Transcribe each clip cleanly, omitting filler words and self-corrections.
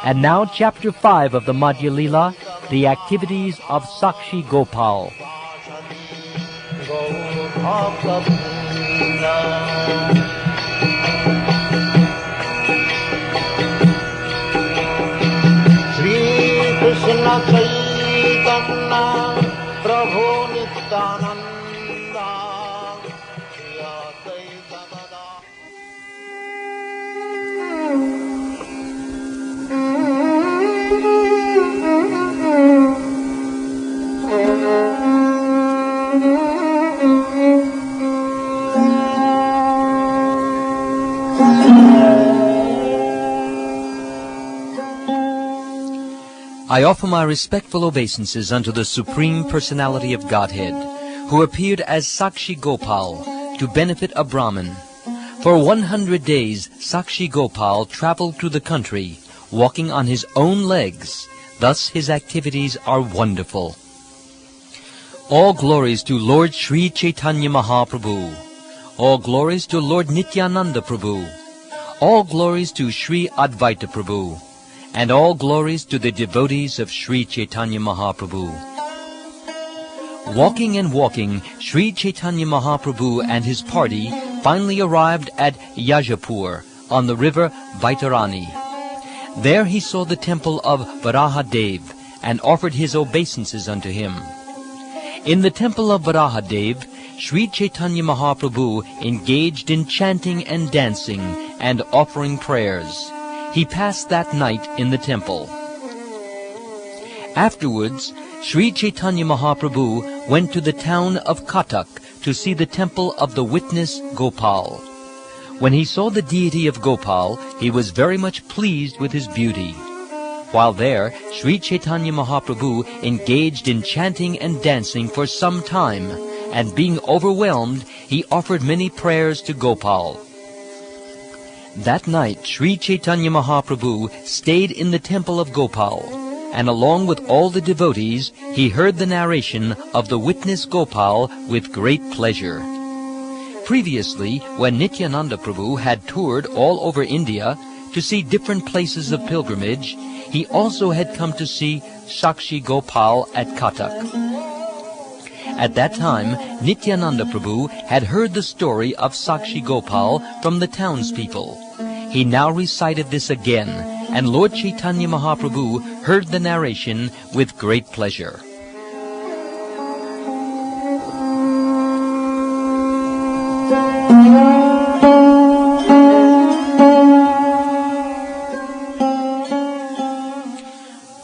And now Chapter 5 of the Madhya Leela, the Activities of Saksi Gopal. Shri Krishna Caitanya Prabhu Nityananda I offer my respectful obeisances unto the Supreme Personality of Godhead, who appeared as Sakshi Gopal to benefit a Brahmin. For 100 days, Sakshi Gopal traveled through the country, walking on his own legs. Thus his activities are wonderful. All glories to Lord Sri Caitanya Mahaprabhu. All glories to Lord Nityananda Prabhu. All glories to Sri Advaita Prabhu. And all glories to the devotees of Sri Caitanya Mahaprabhu. Walking and walking, Sri Caitanya Mahaprabhu and his party finally arrived at Yajapur on the river Vaitarani. There he saw the temple of Varahadev and offered his obeisances unto him. In the temple of Varahadev, Sri Caitanya Mahaprabhu engaged in chanting and dancing and offering prayers. He passed that night in the temple. Afterwards, Sri Caitanya Mahaprabhu went to the town of Katak to see the temple of the witness Gopal. When he saw the deity of Gopal, he was very much pleased with his beauty. While there, Sri Caitanya Mahaprabhu engaged in chanting and dancing for some time, and being overwhelmed, he offered many prayers to Gopal. That night, Sri Caitanya Mahaprabhu stayed in the temple of Gopal, and along with all the devotees, he heard the narration of the witness Gopal with great pleasure. Previously, when Nityananda Prabhu had toured all over India to see different places of pilgrimage, he also had come to see Sakshi Gopal at Katak. At that time, Nityananda Prabhu had heard the story of Sakshi Gopal from the townspeople. He now recited this again, and Lord Caitanya Mahaprabhu heard the narration with great pleasure.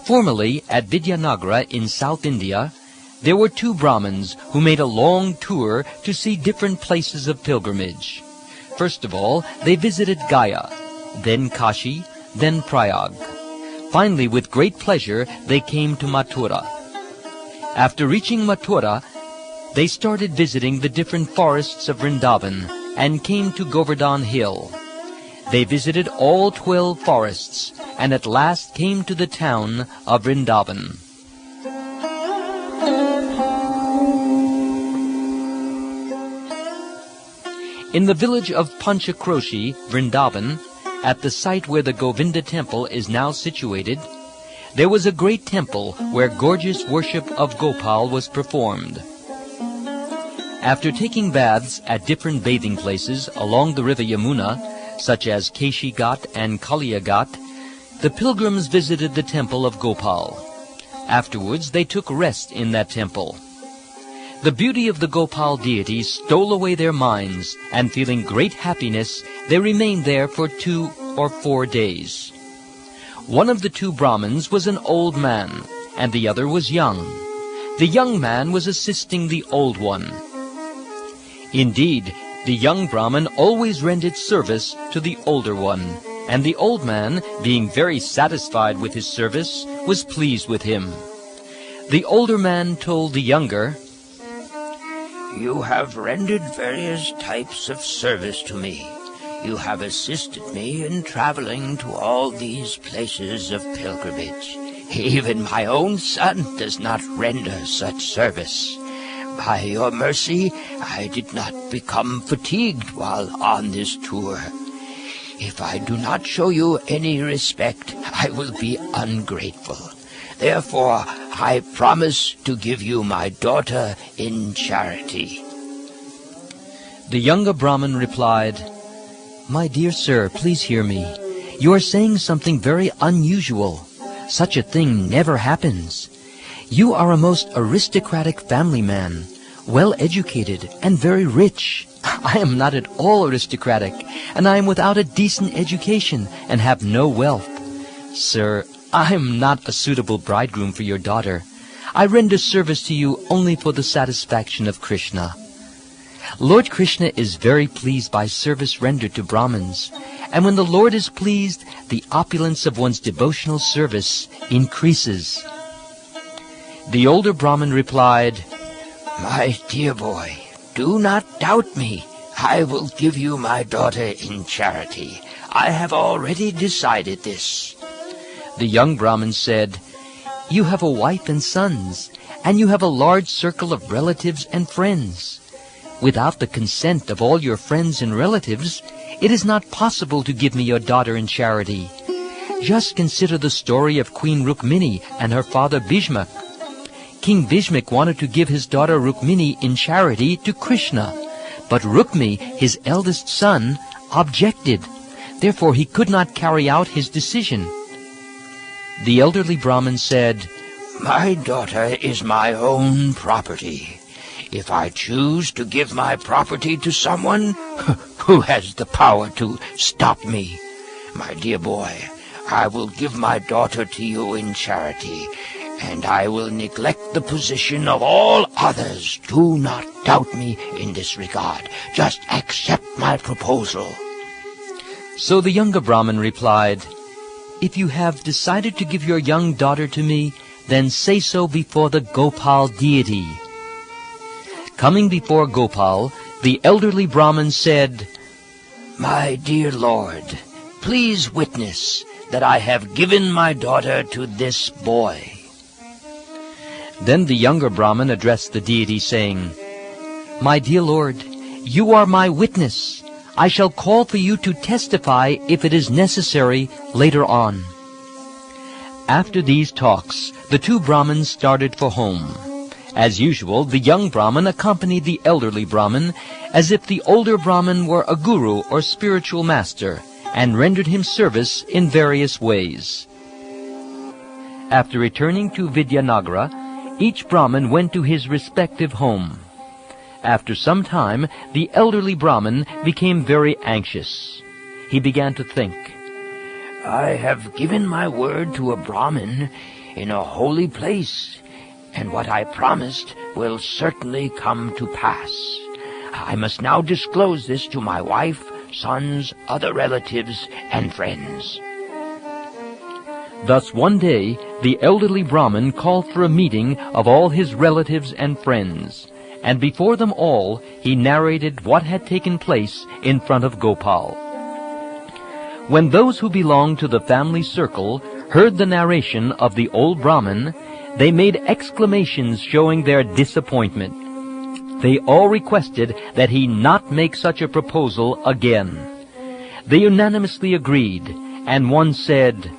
Formerly, at Vidyanagara in South India, there were two Brahmins who made a long tour to see different places of pilgrimage. First of all, they visited Gaya, then Kashi, then Prayag. Finally, with great pleasure, they came to Mathura. After reaching Mathura, they started visiting the different forests of Vrindavan and came to Govardhan Hill. They visited all 12 forests and at last came to the town of Vrindavan. In the village of Panchakroshi, Vrindavan, at the site where the Govinda temple is now situated, there was a great temple where gorgeous worship of Gopal was performed. After taking baths at different bathing places along the river Yamuna, such as Keshi Ghat and Kaliya Ghat, the pilgrims visited the temple of Gopal. Afterwards, they took rest in that temple. The beauty of the Gopal deity stole away their minds, and feeling great happiness, they remained there for 2 or 4 days. One of the two Brahmins was an old man, and the other was young. The young man was assisting the old one. Indeed, the young Brahmin always rendered service to the older one, and the old man, being very satisfied with his service, was pleased with him. The older man told the younger, "You have rendered various types of service to me. You have assisted me in traveling to all these places of pilgrimage. Even my own son does not render such service. By your mercy, I did not become fatigued while on this tour. If I do not show you any respect, I will be ungrateful. Therefore, I promise to give you my daughter in charity." The younger Brahmin replied, "My dear sir, please hear me. You are saying something very unusual. Such a thing never happens. You are a most aristocratic family man, well educated and very rich. I am not at all aristocratic, and I am without a decent education and have no wealth. Sir, I am not a suitable bridegroom for your daughter. I render service to you only for the satisfaction of Krishna. Lord Krishna is very pleased by service rendered to Brahmins, and when the Lord is pleased, the opulence of one's devotional service increases." The older Brahmin replied, "My dear boy, do not doubt me. I will give you my daughter in charity. I have already decided this." The young Brahmin said, "You have a wife and sons, and you have a large circle of relatives and friends. Without the consent of all your friends and relatives, it is not possible to give me your daughter in charity. Just consider the story of Queen Rukmini and her father Bhishmak. King Bhishmak wanted to give his daughter Rukmini in charity to Krishna, but Rukmi, his eldest son, objected. Therefore he could not carry out his decision." The elderly Brahmin said, "My daughter is my own property. If I choose to give my property to someone, who has the power to stop me? My dear boy, I will give my daughter to you in charity, and I will neglect the position of all others. Do not doubt me in this regard. Just accept my proposal." So the younger Brahmin replied, "If you have decided to give your young daughter to me, then say so before the Gopal deity." Coming before Gopal, the elderly Brahmin said, "My dear Lord, please witness that I have given my daughter to this boy." Then the younger Brahmin addressed the deity, saying, "My dear Lord, you are my witness. I shall call for you to testify if it is necessary later on." After these talks, the two Brahmins started for home. As usual, the young Brahmin accompanied the elderly Brahmin as if the older Brahmin were a guru or spiritual master, and rendered him service in various ways. After returning to Vidyanagara, each Brahmin went to his respective home. After some time, the elderly Brahmin became very anxious. He began to think, "I have given my word to a Brahmin in a holy place, and what I promised will certainly come to pass. I must now disclose this to my wife, sons, other relatives, and friends." Thus one day the elderly Brahmin called for a meeting of all his relatives and friends, and before them all he narrated what had taken place in front of Gopal. When those who belonged to the family circle heard the narration of the old Brahmin, they made exclamations showing their disappointment. They all requested that he not make such a proposal again. They unanimously agreed, and one said,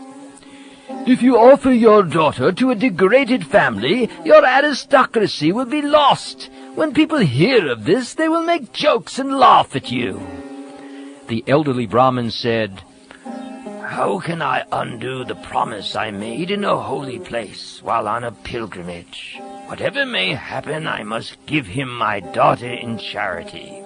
"If you offer your daughter to a degraded family, your aristocracy will be lost. When people hear of this, they will make jokes and laugh at you." The elderly Brahmin said, "How can I undo the promise I made in a holy place while on a pilgrimage? Whatever may happen, I must give him my daughter in charity."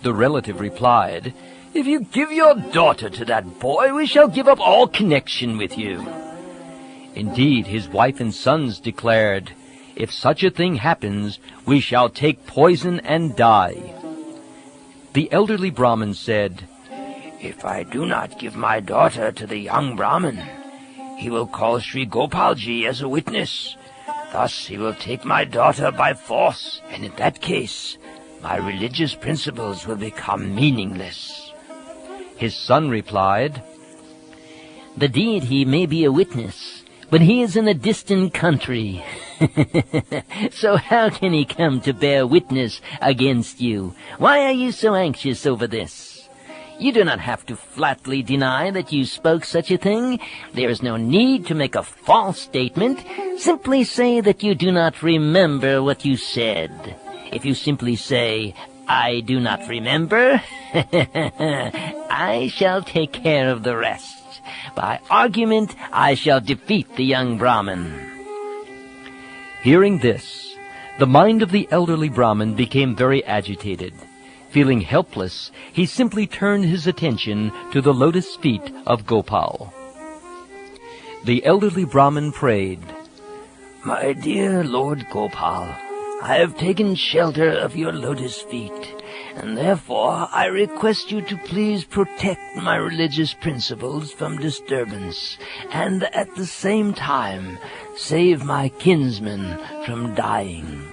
The relative replied, "If you give your daughter to that boy, we shall give up all connection with you." Indeed, his wife and sons declared, "If such a thing happens, we shall take poison and die." The elderly Brahmin said, "If I do not give my daughter to the young Brahmin, he will call Sri Gopalji as a witness. Thus he will take my daughter by force, and in that case, my religious principles will become meaningless." His son replied, "The deity may be a witness, but he is in a distant country. So how can he come to bear witness against you? Why are you so anxious over this? You do not have to flatly deny that you spoke such a thing. There is no need to make a false statement. Simply say that you do not remember what you said. If you simply say, I do not remember, I shall take care of the rest. By argument, I shall defeat the young Brahmin. Hearing this, the mind of the elderly Brahmin became very agitated. Feeling helpless, he simply turned his attention to the lotus feet of Gopal. The elderly Brahmin prayed, My dear Lord Gopal, I have taken shelter of your lotus feet, and therefore I request you to please protect my religious principles from disturbance, and at the same time save my kinsmen from dying.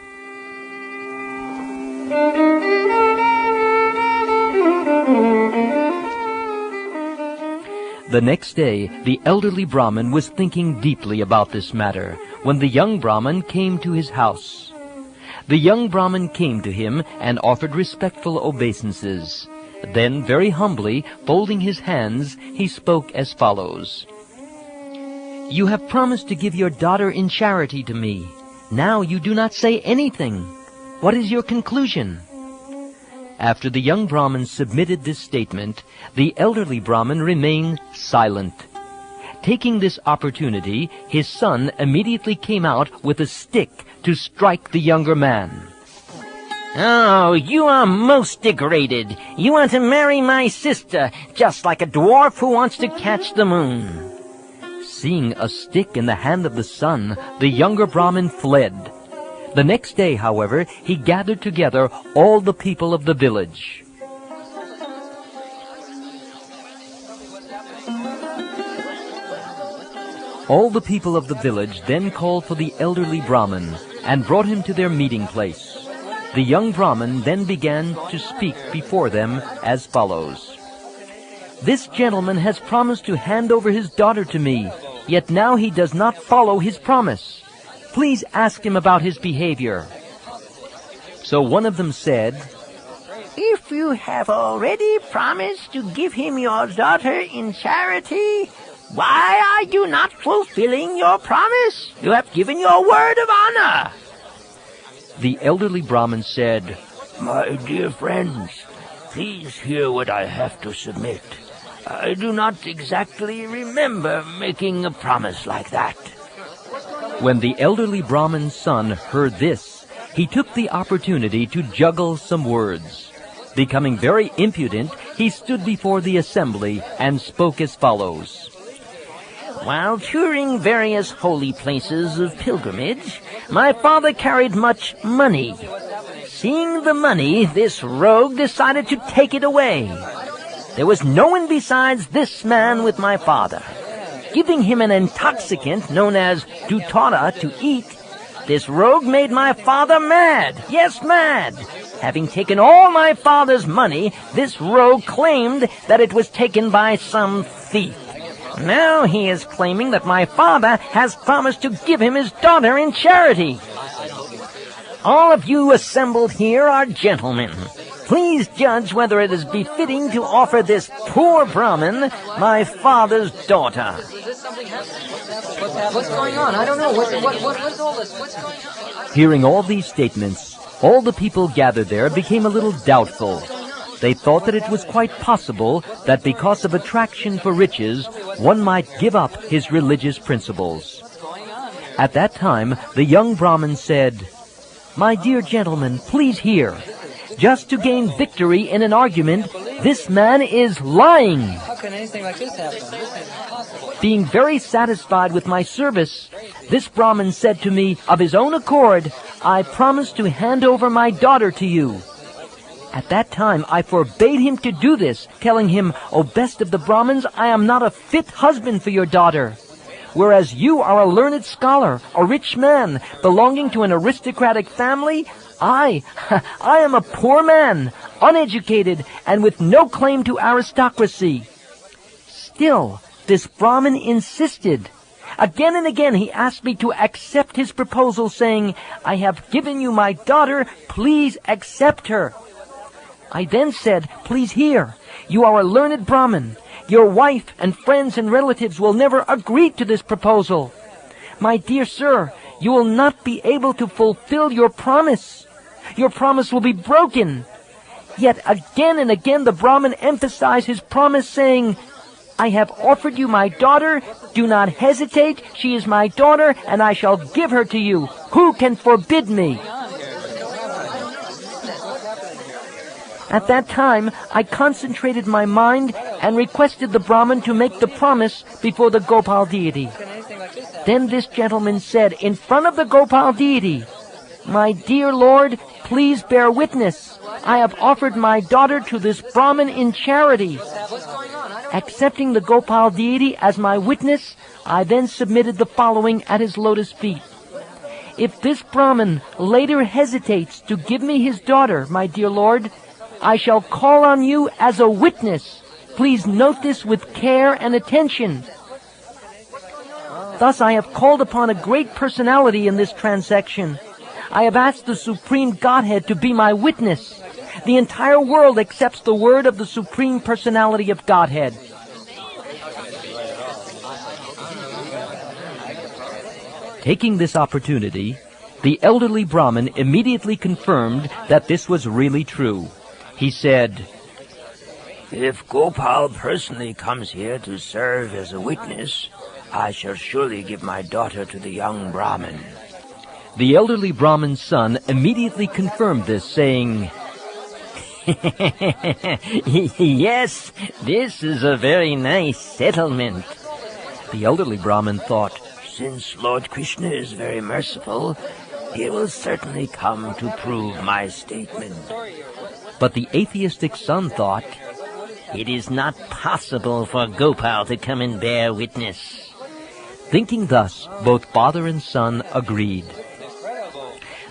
The next day, the elderly Brahmin was thinking deeply about this matter when the young Brahmin came to his house. The young Brahmin came to him and offered respectful obeisances. Then, very humbly, folding his hands, he spoke as follows. You have promised to give your daughter in charity to me. Now you do not say anything. What is your conclusion? After the young Brahmin submitted this statement, the elderly Brahmin remained silent. Taking this opportunity, his son immediately came out with a stick to strike the younger man. Oh, you are most degraded. You want to marry my sister, just like a dwarf who wants to catch the moon. Seeing a stick in the hand of the son, the younger Brahmin fled. The next day, however, he gathered together all the people of the village. All the people of the village then called for the elderly Brahmin and brought him to their meeting place. The young Brahmin then began to speak before them as follows. This gentleman has promised to hand over his daughter to me, yet now he does not follow his promise. Please ask him about his behavior. So one of them said, If you have already promised to give him your daughter in charity, why are you not fulfilling your promise? You have given your word of honor. The elderly Brahmin said, My dear friends, please hear what I have to submit. I do not exactly remember making a promise like that. When the elderly Brahmin's son heard this, he took the opportunity to juggle some words. Becoming very impudent, he stood before the assembly and spoke as follows. While touring various holy places of pilgrimage, my father carried much money. Seeing the money, this rogue decided to take it away. There was no one besides this man with my father. Giving him an intoxicant known as dutara to eat, this rogue made my father mad. Yes, mad. Having taken all my father's money, this rogue claimed that it was taken by some thief. Now he is claiming that my father has promised to give him his daughter in charity. All of you assembled here are gentlemen. Please judge whether it is befitting to offer this poor Brahmin my father's daughter. What's going on? I don't know. What's all this? What's going on? Hearing all these statements, all the people gathered there became a little doubtful. They thought that it was quite possible that because of attraction for riches, one might give up his religious principles. At that time, the young Brahmin said, My dear gentlemen, please hear. Just to gain victory in an argument, this man is lying. How can anything like this happen? This is impossible. Being very satisfied with my service, this Brahmin said to me, of his own accord, I promise to hand over my daughter to you. At that time, I forbade him to do this, telling him, O best of the Brahmins, I am not a fit husband for your daughter. Whereas you are a learned scholar, a rich man, belonging to an aristocratic family, I am a poor man, uneducated, and with no claim to aristocracy. Still, this Brahmin insisted. Again and again he asked me to accept his proposal, saying, I have given you my daughter, please accept her. I then said, "Please hear. You are a learned Brahmin. Your wife and friends and relatives will never agree to this proposal. My dear sir, you will not be able to fulfill your promise. Your promise will be broken." Yet again and again the Brahmin emphasized his promise, saying, "I have offered you my daughter. Do not hesitate. She is my daughter, and I shall give her to you. Who can forbid me?" At that time, I concentrated my mind and requested the Brahmin to make the promise before the Gopal deity. Then this gentleman said in front of the Gopal deity, "My dear Lord, please bear witness. I have offered my daughter to this Brahmin in charity." Accepting the Gopal deity as my witness, I then submitted the following at his lotus feet. "If this Brahmin later hesitates to give me his daughter, my dear Lord, I shall call on you as a witness. Please note this with care and attention." Thus I have called upon a great personality in this transaction. I have asked the Supreme Godhead to be my witness. The entire world accepts the word of the Supreme Personality of Godhead. Taking this opportunity, the elderly Brahmin immediately confirmed that this was really true. He said, "If Gopal personally comes here to serve as a witness, I shall surely give my daughter to the young Brahmin." The elderly Brahmin's son immediately confirmed this, saying, "Yes, this is a very nice settlement." The elderly Brahmin thought, "Since Lord Krishna is very merciful, he will certainly come to prove my statement." but the atheistic son thought, "It is not possible for Gopal to come and bear witness." Thinking thus, both father and son agreed.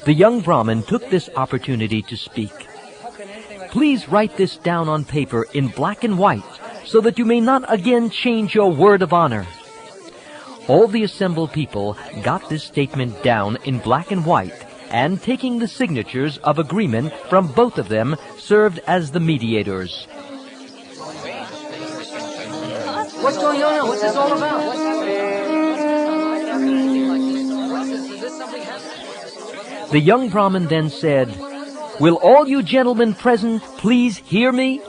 The young Brahmin took this opportunity to speak. "Please write this down on paper in black and white, so that you may not again change your word of honor." All the assembled people got this statement down in black and white, and taking the signatures of agreement from both of them, served as the mediators. What's going on? What's this all about? The young Brahmin then said, "Will all you gentlemen present please hear me?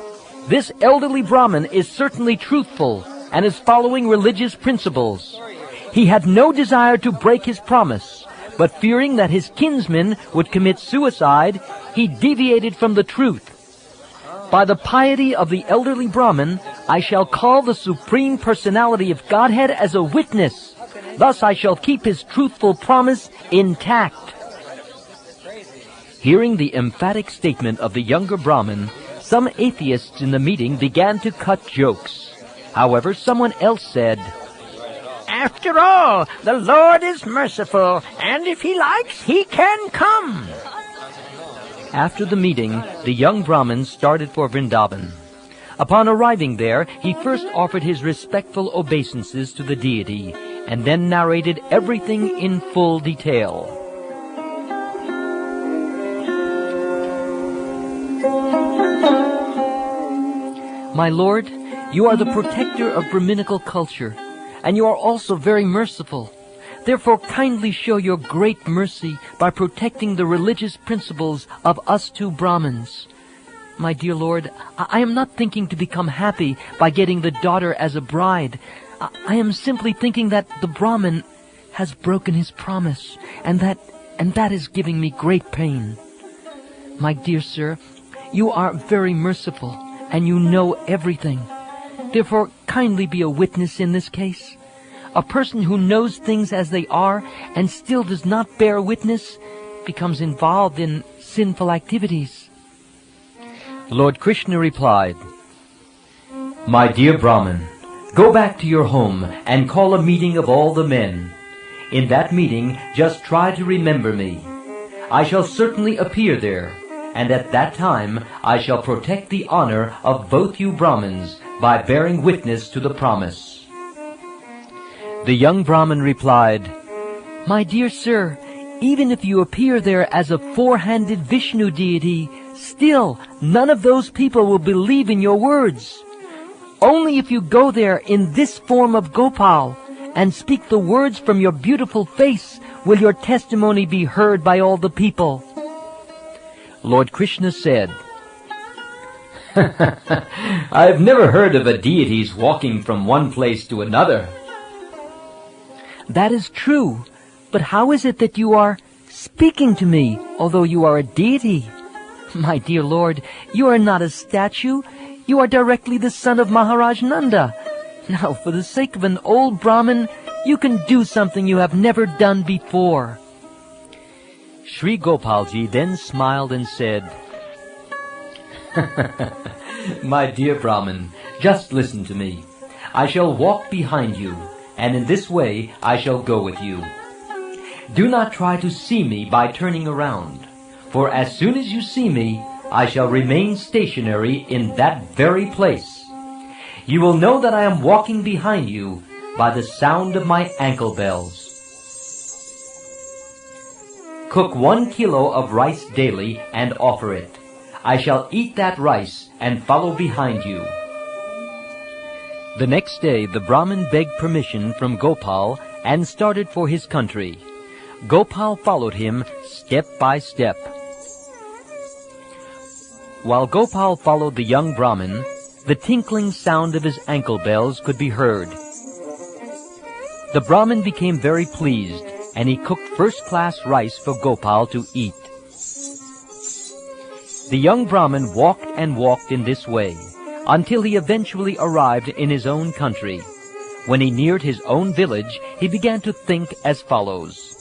This elderly Brahmin is certainly truthful and is following religious principles. He had no desire to break his promise, but fearing that his kinsman would commit suicide, he deviated from the truth. By the piety of the elderly Brahmin, I shall call the Supreme Personality of Godhead as a witness. Thus I shall keep his truthful promise intact." Hearing the emphatic statement of the younger Brahmin, some atheists in the meeting began to cut jokes. However, someone else said, "After all, the Lord is merciful, and if he likes, he can come." After the meeting, the young Brahmin started for Vrindavan. Upon arriving there, he first offered his respectful obeisances to the deity, and then narrated everything in full detail. "My Lord, you are the protector of Brahminical culture, and you are also very merciful. Therefore kindly show your great mercy by protecting the religious principles of us two Brahmins. My dear Lord, I am not thinking to become happy by getting the daughter as a bride. I am simply thinking that the Brahmin has broken his promise, and that is giving me great pain. My dear sir, you are very merciful, and you know everything. Therefore kindly be a witness in this case. A person who knows things as they are and still does not bear witness becomes involved in sinful activities." Lord Krishna replied, "My dear Brahmin, go back to your home and call a meeting of all the men. In that meeting, just try to remember me. I shall certainly appear there, and at that time I shall protect the honor of both you Brahmins by bearing witness to the promise." The young Brahmin replied, "My dear sir, even if you appear there as a four-handed Vishnu deity, still none of those people will believe in your words. Only if you go there in this form of Gopal and speak the words from your beautiful face will your testimony be heard by all the people." Lord Krishna said, "I've never heard of a deity's walking from one place to another." "That is true, but how is it that you are speaking to me, although you are a deity? My dear Lord, you are not a statue. You are directly the son of Maharaj Nanda. Now, for the sake of an old Brahmin, you can do something you have never done before." Sri Gopalji then smiled and said, "My dear Brahmin, just listen to me. I shall walk behind you, and in this way I shall go with you. Do not try to see me by turning around, for as soon as you see me, I shall remain stationary in that very place. You will know that I am walking behind you by the sound of my ankle bells. Cook 1 kilo of rice daily and offer it. I shall eat that rice and follow behind you." The next day the Brahmin begged permission from Gopal and started for his country. Gopal followed him step by step. While Gopal followed the young Brahmin, the tinkling sound of his ankle bells could be heard. The Brahmin became very pleased, and he cooked first-class rice for Gopal to eat. The young Brahmin walked and walked in this way, until he eventually arrived in his own country. When he neared his own village, he began to think as follows: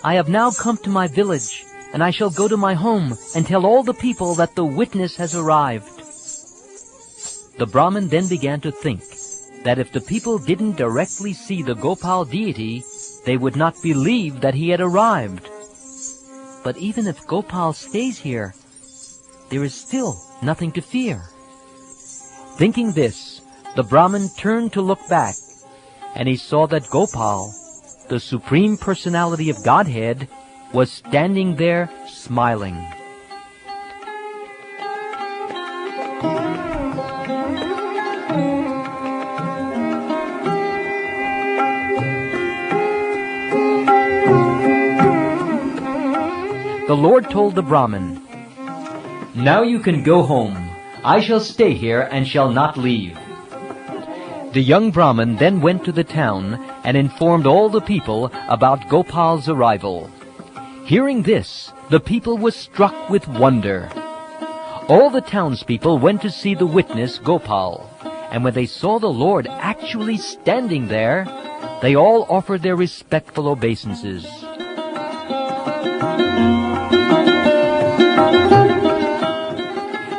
"I have now come to my village, and I shall go to my home and tell all the people that the witness has arrived." The Brahmin then began to think that if the people didn't directly see the Gopal deity, they would not believe that he had arrived. But even if Gopal stays here, there is still nothing to fear. Thinking this, the Brahmin turned to look back, and he saw that Gopal, the Supreme Personality of Godhead, was standing there smiling. The Lord told the Brahmin, "Now you can go home. I shall stay here and shall not leave." The young Brahmin then went to the town and informed all the people about Gopal's arrival. Hearing this, the people were struck with wonder. All the townspeople went to see the witness Gopal, and when they saw the Lord actually standing there, they all offered their respectful obeisances.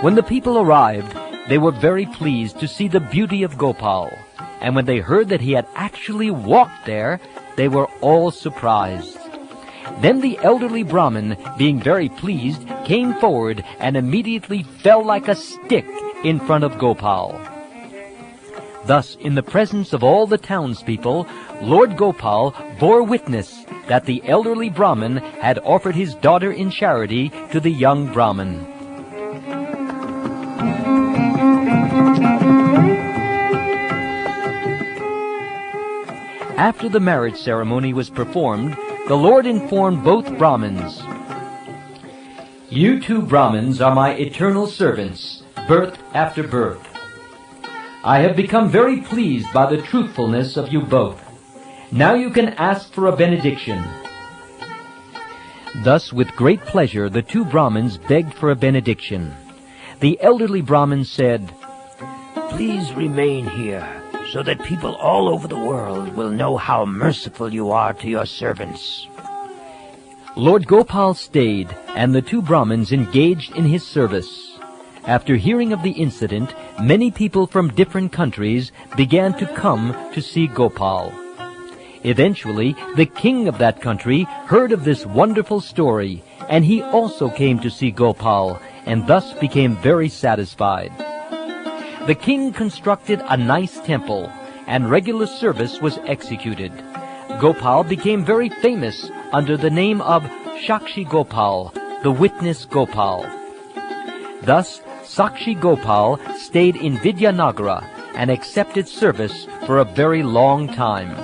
When the people arrived, they were very pleased to see the beauty of Gopal, and when they heard that he had actually walked there, they were all surprised. Then the elderly Brahmin, being very pleased, came forward and immediately fell like a stick in front of Gopal. Thus, in the presence of all the townspeople, Lord Gopal bore witness that the elderly Brahmin had offered his daughter in charity to the young Brahmin. After the marriage ceremony was performed, the Lord informed both Brahmins, "You two Brahmins are my eternal servants, birth after birth. I have become very pleased by the truthfulness of you both. Now you can ask for a benediction." Thus, with great pleasure, the two Brahmins begged for a benediction. The elderly Brahmin said, Please remain here, so that people all over the world will know how merciful you are to your servants. Lord Gopal stayed, and the two Brahmins engaged in his service. After hearing of the incident, many people from different countries began to come to see Gopal. Eventually, the king of that country heard of this wonderful story, and he also came to see Gopal, and thus became very satisfied. The king constructed a nice temple, and regular service was executed. Gopal became very famous under the name of Saksi Gopal, the witness Gopal. Thus, Sakshi Gopal stayed in Vidyanagara and accepted service for a very long time.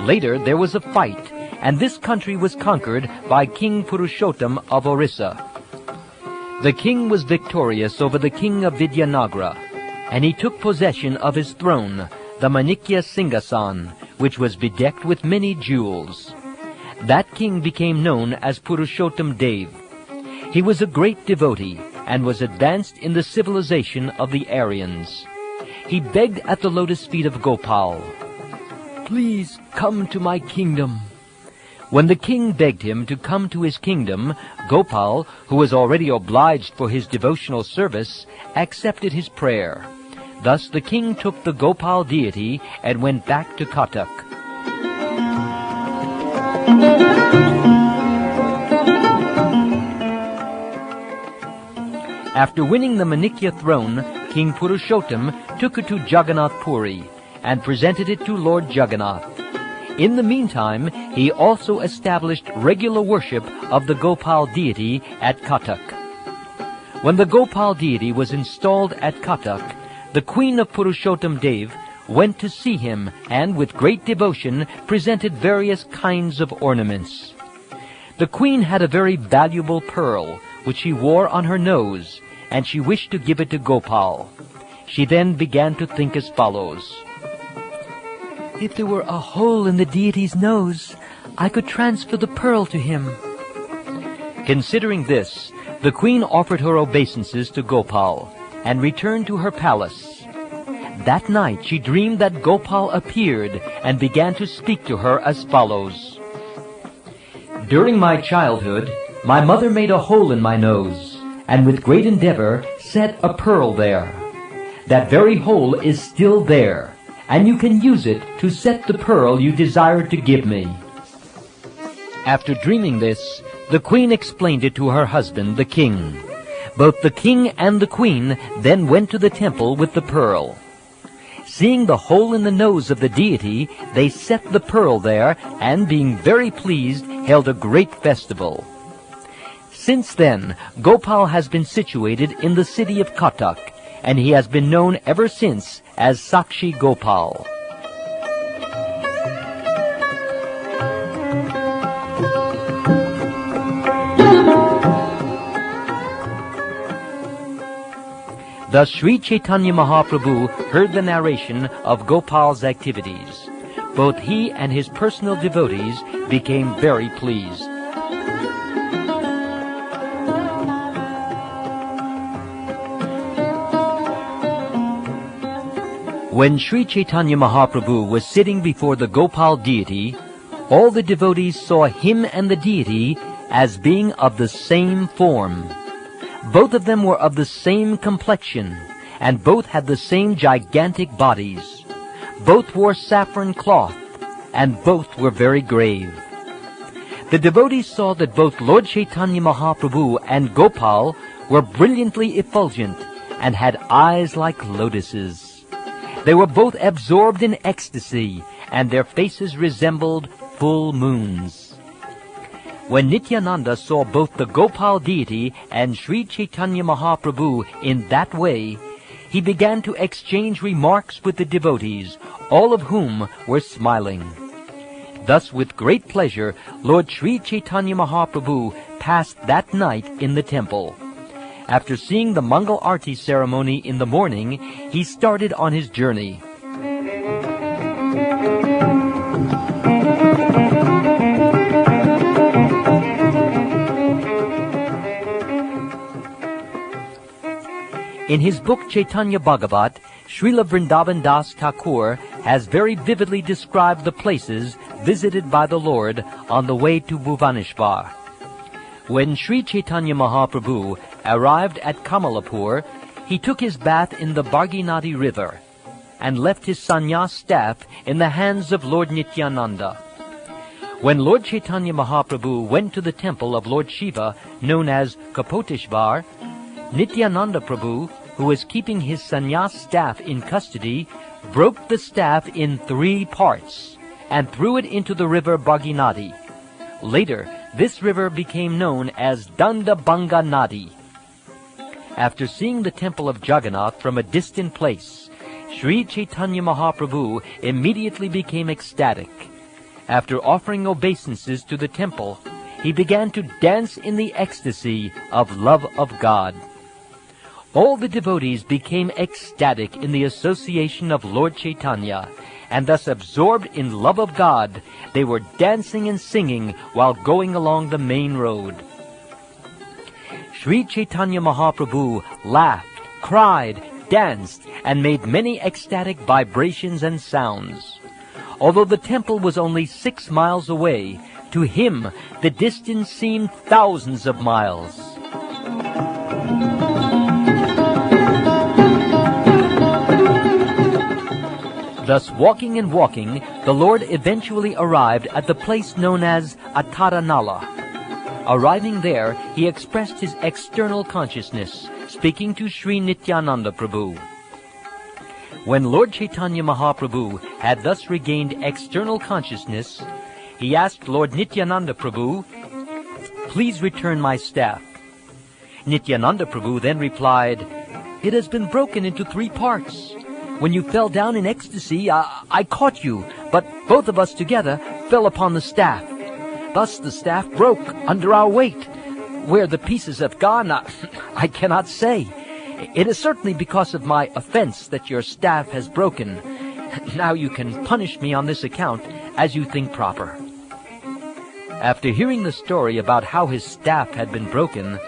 Later there was a fight, and this country was conquered by King Purushottam of Orissa. The king was victorious over the king of Vidyanagara, and he took possession of his throne, the Manikya Singhasan, which was bedecked with many jewels. That king became known as Purushottam Dev. He was a great devotee and was advanced in the civilization of the Aryans. He begged at the lotus feet of Gopal, "Please come to my kingdom." When the king begged him to come to his kingdom, Gopal, who was already obliged for his devotional service, accepted his prayer. Thus the king took the Gopal deity and went back to Cuttack. After winning the Manikya throne, King Purushottam took it to Jagannath Puri and presented it to Lord Jagannath. In the meantime, he also established regular worship of the Gopal deity at Cuttack. When the Gopal deity was installed at Cuttack, the queen of Purushottam Dev went to see him and with great devotion presented various kinds of ornaments. The queen had a very valuable pearl which she wore on her nose, and she wished to give it to Gopal. She then began to think as follows: "If there were a hole in the deity's nose, I could transfer the pearl to him." Considering this, the queen offered her obeisances to Gopal and returned to her palace. That night she dreamed that Gopal appeared and began to speak to her as follows: "During my childhood, my mother made a hole in my nose, and with great endeavor set a pearl there. That very hole is still there, and you can use it to set the pearl you desired to give me." After dreaming this, the queen explained it to her husband, the king. Both the king and the queen then went to the temple with the pearl. Seeing the hole in the nose of the deity, they set the pearl there, and being very pleased, held a great festival. Since then, Gopal has been situated in the city of Cuttack, and he has been known ever since as Sakshi Gopal. Thus Sri Caitanya Mahaprabhu heard the narration of Gopal's activities. Both he and his personal devotees became very pleased. When Sri Caitanya Mahaprabhu was sitting before the Gopal deity, all the devotees saw him and the deity as being of the same form. Both of them were of the same complexion, and both had the same gigantic bodies. Both wore saffron cloth, and both were very grave. The devotees saw that both Lord Caitanya Mahaprabhu and Gopal were brilliantly effulgent and had eyes like lotuses. They were both absorbed in ecstasy, and their faces resembled full moons. When Nityananda saw both the Gopal deity and Sri Caitanya Mahaprabhu in that way, he began to exchange remarks with the devotees, all of whom were smiling. Thus, with great pleasure, Lord Sri Caitanya Mahaprabhu passed that night in the temple. After seeing the Mangal Arti ceremony in the morning, he started on his journey. In his book Chaitanya Bhagavat, Srila Vrindavan Das Thakur has very vividly described the places visited by the Lord on the way to Bhuvaneshwar. When Sri Chaitanya Mahaprabhu arrived at Kamalapur, he took his bath in the Bharginadi river and left his sannyas staff in the hands of Lord Nityananda. When Lord Chaitanya Mahaprabhu went to the temple of Lord Shiva, known as Kapoteshvar, Nityananda Prabhu who was keeping his sannyas staff in custody, broke the staff in 3 parts and threw it into the river Bhaginati. Later, this river became known as Dandabanga Nadi. After seeing the temple of Jagannath from a distant place, Sri Caitanya Mahaprabhu immediately became ecstatic. After offering obeisances to the temple, he began to dance in the ecstasy of love of God. All the devotees became ecstatic in the association of Lord Chaitanya, and thus absorbed in love of God, they were dancing and singing while going along the main road. Sri Caitanya Mahaprabhu laughed, cried, danced, and made many ecstatic vibrations and sounds. Although the temple was only 6 miles away, to him the distance seemed thousands of miles. Thus, walking and walking, the Lord eventually arrived at the place known as Ataranala. Arriving there, he expressed his external consciousness, speaking to Sri Nityananda Prabhu. When Lord Chaitanya Mahaprabhu had thus regained external consciousness, he asked Lord Nityananda Prabhu, "Please return my staff." Nityananda Prabhu then replied, "It has been broken into 3 parts. When you fell down in ecstasy, I caught you, but both of us together fell upon the staff. Thus the staff broke under our weight. Where the pieces have gone, I cannot say. It is certainly because of my offense that your staff has broken. Now you can punish me on this account as you think proper." After hearing the story about how his staff had been broken,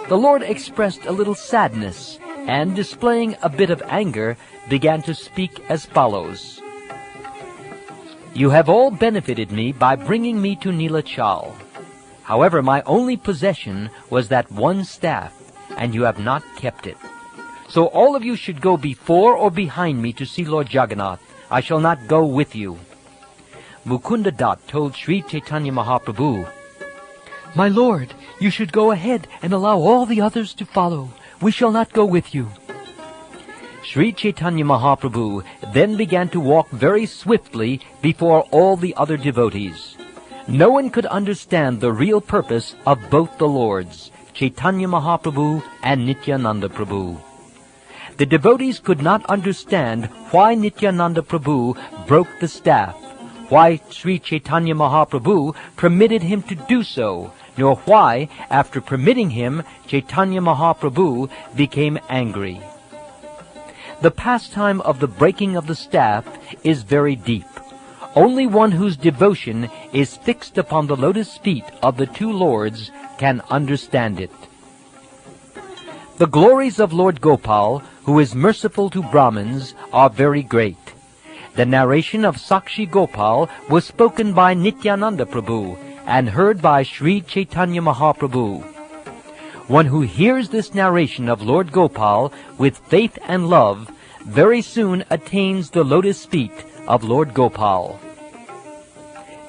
the Lord expressed a little sadness, and displaying a bit of anger, began to speak as follows. "You have all benefited me by bringing me to Nilachal. However, my only possession was that one staff, and you have not kept it. So all of you should go before or behind me to see Lord Jagannath. I shall not go with you." Mukunda Dutt told Sri Chaitanya Mahaprabhu, "My Lord, you should go ahead and allow all the others to follow. We shall not go with you." Sri Chaitanya Mahaprabhu then began to walk very swiftly before all the other devotees. No one could understand the real purpose of both the Lords, Chaitanya Mahaprabhu and Nityananda Prabhu. The devotees could not understand why Nityananda Prabhu broke the staff, why Sri Chaitanya Mahaprabhu permitted him to do so, nor why, after permitting him, Chaitanya Mahaprabhu became angry. The pastime of the breaking of the staff is very deep. Only one whose devotion is fixed upon the lotus feet of the 2 Lords can understand it. The glories of Lord Gopal, who is merciful to Brahmins, are very great. The narration of Sakshi Gopal was spoken by Nityananda Prabhu and heard by Sri Chaitanya Mahaprabhu. One who hears this narration of Lord Gopal with faith and love very soon attains the lotus feet of Lord Gopal.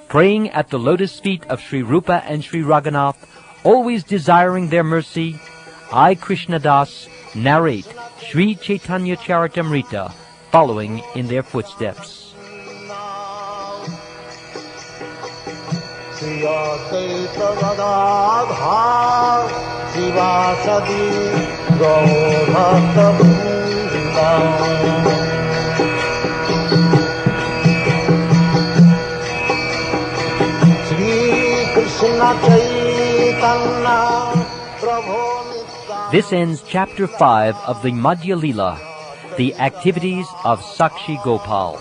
Praying at the lotus feet of Sri Rupa and Sri Raghunath, always desiring their mercy, I, Krishna Das, narrate Sri Caitanya Charitamrita, following in their footsteps. This ends Chapter 5 of the Madhya Lila, the Activities of Sakshi Gopal.